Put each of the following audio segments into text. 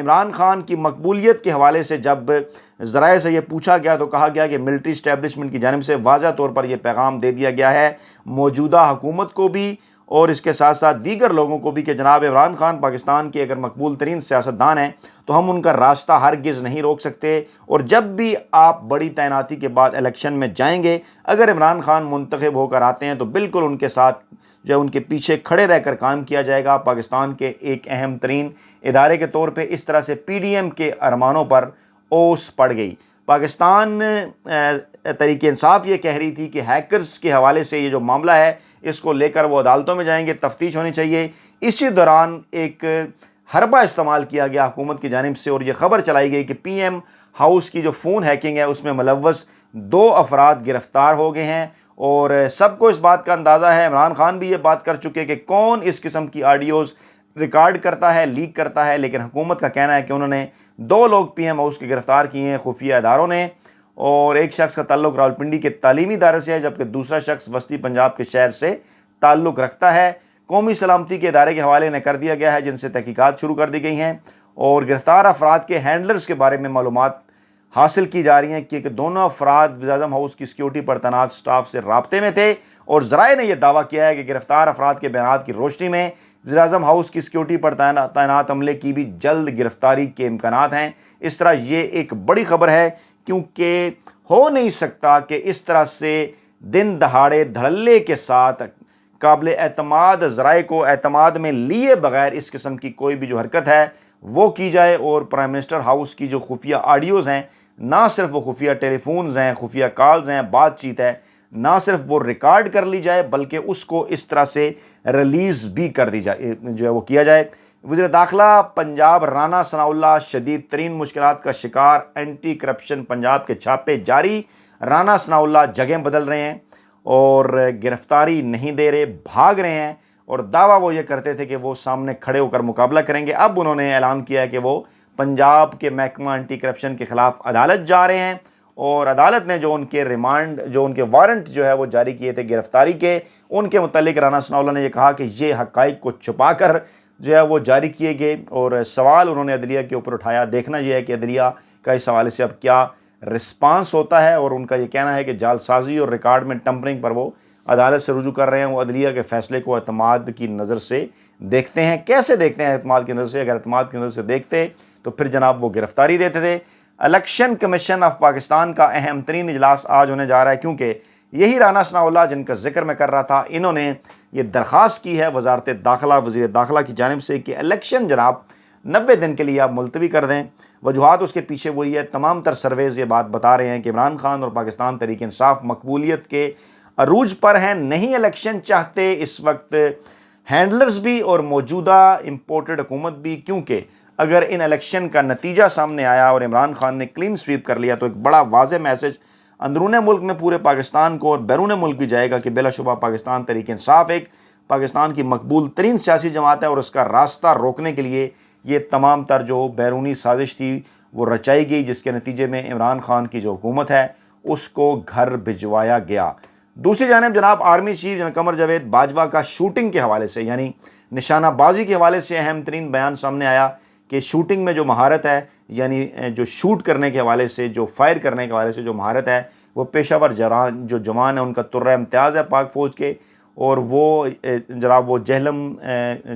عمران خان کی مقبولیت کے حوالے سے جب ذرائع سے یہ پوچھا گیا تو کہا گیا کہ ملٹری اسٹیبلشمنٹ کی جانب سے واضح طور پر یہ پیغام دے دیا گیا ہے موجودہ حکومت کو بھی اور اس کے ساتھ ساتھ دیگر لوگوں کو بھی کہ جناب عمران خان پاکستان کے اگر مقبول ترین سیاستدان ہیں تو ہم ان کا راستہ ہرگز نہیں روک سکتے، اور جب بھی آپ بڑی تعیناتی کے بعد الیکشن میں جائیں گے، اگر عمران خان منتخب ہو کر آتے ہیں تو بالکل ان کے ساتھ جو ان کے پیچھے کھڑے رہ کر کام کیا جائے گا۔ پاکستان کے ایک اہم ترین ادارے کے طور پہ اس طرح سے پی ڈی ایم کے ارمانوں پر اوس پڑ گئی۔ پاکستان تحریک انصاف یہ کہہ رہی تھی کہ ہیکرز کے حوالے سے یہ جو معاملہ ہے اس کو لے کر وہ عدالتوں میں جائیں گے، تفتیش ہونی چاہیے۔ اسی دوران ایک حربہ استعمال کیا گیا حکومت کی جانب سے اور یہ خبر چلائی گئی کہ پی ایم ہاؤس کی جو فون ہیکنگ ہے اس میں ملوث 2 افراد گرفتار ہو گئے ہیں، اور سب کو اس بات کا اندازہ ہے، عمران خان بھی یہ بات کر چکے کہ کون اس قسم کی آڈیوز ریکارڈ کرتا ہے، لیک کرتا ہے، لیکن حکومت کا کہنا ہے کہ انہوں نے 2 لوگ پی ایم ہاؤس کے گرفتار کیے ہیں خفیہ اداروں نے، اور ایک شخص کا تعلق راولپنڈی کے تعلیمی ادارے سے ہے جبکہ دوسرا شخص وسطی پنجاب کے شہر سے تعلق رکھتا ہے۔ قومی سلامتی کے ادارے کے حوالے میں کر دیا گیا ہے جن سے تحقیقات شروع کر دی گئی ہیں، اور گرفتار افراد کے ہینڈلرز کے بارے میں معلومات حاصل کی جا رہی ہیں کہ دونوں افراد وزیر اعظم ہاؤس کی سیکیورٹی پر تعینات سٹاف سے رابطے میں تھے، اور ذرائع نے یہ دعویٰ کیا ہے کہ گرفتار افراد کے بیانات کی روشنی میں وزیر اعظم ہاؤس کی سیکیورٹی پر تعینات عملے کی بھی جلد گرفتاری کے امکانات ہیں۔ اس طرح یہ ایک بڑی خبر ہے کیونکہ ہو نہیں سکتا کہ اس طرح سے دن دہاڑے دھڑلے کے ساتھ قابل اعتماد ذرائع کو اعتماد میں لیے بغیر اس قسم کی کوئی بھی جو حرکت ہے وہ کی جائے، اور پرائم منسٹر ہاؤس کی جو خفیہ آڈیوز ہیں، نہ صرف وہ خفیہ ٹیلی فونز ہیں، خفیہ کالز ہیں، بات چیت ہے، نہ صرف وہ ریکارڈ کر لی جائے بلکہ اس کو اس طرح سے ریلیز بھی کر دی جائے، جو ہے وہ کیا جائے۔ وزیر داخلہ پنجاب رانا ثناء اللہ شدید ترین مشکلات کا شکار، اینٹی کرپشن پنجاب کے چھاپے جاری، رانا ثناء اللہ جگہیں بدل رہے ہیں اور گرفتاری نہیں دے رہے، بھاگ رہے ہیں، اور دعویٰ وہ یہ کرتے تھے کہ وہ سامنے کھڑے ہو کر مقابلہ کریں گے۔ اب انہوں نے اعلان کیا ہے کہ وہ پنجاب کے محکمہ اینٹی کرپشن کے خلاف عدالت جا رہے ہیں، اور عدالت نے جو ان کے وارنٹ جو ہے وہ جاری کیے تھے گرفتاری کے، ان کے متعلق رانا ثناء اللہ نے یہ کہا کہ یہ حقائق کو چھپا کر جو ہے وہ جاری کیے گئے، اور سوال انہوں نے عدلیہ کے اوپر اٹھایا۔ دیکھنا یہ ہے کہ عدلیہ کا اس حوالے سے اب کیا رسپانس ہوتا ہے، اور ان کا یہ کہنا ہے کہ جعل سازی اور ریکارڈ میں ٹمپرنگ پر وہ عدالت سے رجوع کر رہے ہیں۔ وہ عدلیہ کے فیصلے کو اعتماد کی نظر سے دیکھتے ہیں۔ کیسے دیکھتے ہیں اعتماد کی نظر سے؟ اگر اعتماد کی نظر سے دیکھتے تو پھر جناب وہ گرفتاری دیتے تھے۔ الیکشن کمیشن آف پاکستان کا اہم ترین اجلاس آج ہونے جا رہا ہے، کیونکہ یہی رانا ثناء اللہ جن کا ذکر میں کر رہا تھا، انہوں نے یہ درخواست کی ہے وزارت داخلہ، وزیر داخلہ کی جانب سے کہ الیکشن جناب 90 دن کے لیے آپ ملتوی کر دیں۔ وجوہات اس کے پیچھے وہی ہے، تمام تر سرویز یہ بات بتا رہے ہیں کہ عمران خان اور پاکستان تحریک انصاف مقبولیت کے عروج پر ہیں، نہیں الیکشن چاہتے اس وقت ہینڈلرز بھی اور موجودہ امپورٹڈ حکومت بھی، کیونکہ اگر ان الیکشن کا نتیجہ سامنے آیا اور عمران خان نے کلین سویپ کر لیا تو ایک بڑا واضح میسج اندرون ملک میں پورے پاکستان کو اور بیرون ملک بھی جائے گا کہ بلا شبہ پاکستان تحریک انصاف ایک پاکستان کی مقبول ترین سیاسی جماعت ہے، اور اس کا راستہ روکنے کے لیے یہ تمام تر جو بیرونی سازش تھی وہ رچائی گئی، جس کے نتیجے میں عمران خان کی جو حکومت ہے اس کو گھر بھجوایا گیا۔ دوسری جانب جناب army chief general Qamar Javed Bajwa کا شوٹنگ کے حوالے سے یعنی نشانہ بازی کے حوالے سے اہم ترین بیان سامنے آیا کہ شوٹنگ میں جو مہارت ہے، یعنی جو شوٹ کرنے کے حوالے سے، جو فائر کرنے کے حوالے سے جو مہارت ہے، وہ پیشہ ور جو جوان ہیں ان کا ترہ امتیاز ہے پاک فوج کے، اور وہ جناب وہ جہلم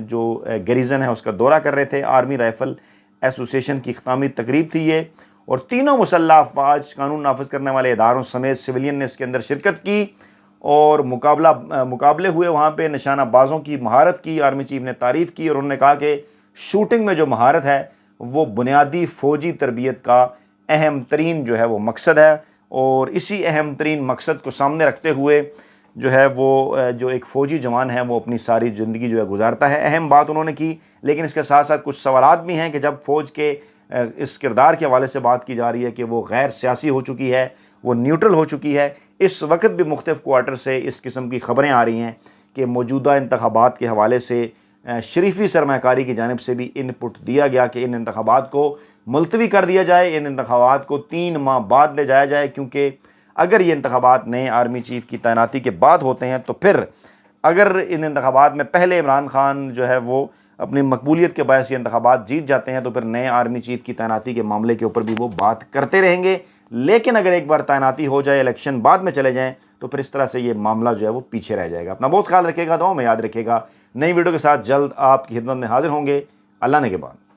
جو گریزن ہے اس کا دورہ کر رہے تھے۔ آرمی رائفل ایسوسی ایشن کی اختتامی تقریب تھی یہ، اور تینوں مسلح افواج، قانون نافذ کرنے والے اداروں سمیت سویلین نے اس کے اندر شرکت کی، اور مقابلے ہوئے وہاں پہ۔ نشانہ بازوں کی مہارت کی آرمی چیف نے تعریف کی، اور انہوں نے کہا کہ شوٹنگ میں جو مہارت ہے وہ بنیادی فوجی تربیت کا اہم ترین جو ہے وہ مقصد ہے، اور اسی اہم ترین مقصد کو سامنے رکھتے ہوئے جو ہے وہ جو ایک فوجی جوان ہے وہ اپنی ساری زندگی جو ہے گزارتا ہے۔ اہم بات انہوں نے کی، لیکن اس کے ساتھ ساتھ کچھ سوالات بھی ہیں کہ جب فوج کے اس کردار کے حوالے سے بات کی جا رہی ہے کہ وہ غیر سیاسی ہو چکی ہے، وہ نیوٹرل ہو چکی ہے، اس وقت بھی مختلف کوارٹر سے اس قسم کی خبریں آ رہی ہیں کہ موجودہ انتخابات کے حوالے سے شریفی سرمایہ کاری کی جانب سے بھی ان پٹ دیا گیا کہ ان انتخابات کو ملتوی کر دیا جائے، ان انتخابات کو 3 ماہ بعد لے جایا جائے، کیونکہ اگر یہ انتخابات نئے آرمی چیف کی تعیناتی کے بعد ہوتے ہیں تو پھر اگر ان انتخابات میں پہلے عمران خان جو ہے وہ اپنی مقبولیت کے باعث یہ انتخابات جیت جاتے ہیں تو پھر نئے آرمی چیف کی تعیناتی کے معاملے کے اوپر بھی وہ بات کرتے رہیں گے. لیکن اگر ایک بار تعیناتی ہو جائے، الیکشن بعد میں چلے جائیں، تو پھر اس طرح سے یہ معاملہ جو ہے وہ پیچھے رہ جائے گا. اپنا بہت خیال رکھے گا، دعاؤں میں یاد رکھے گا. نئی ویڈیو کے ساتھ جلد آپ کی خدمت میں حاضر ہوں گے. اللہ نے کے بعد.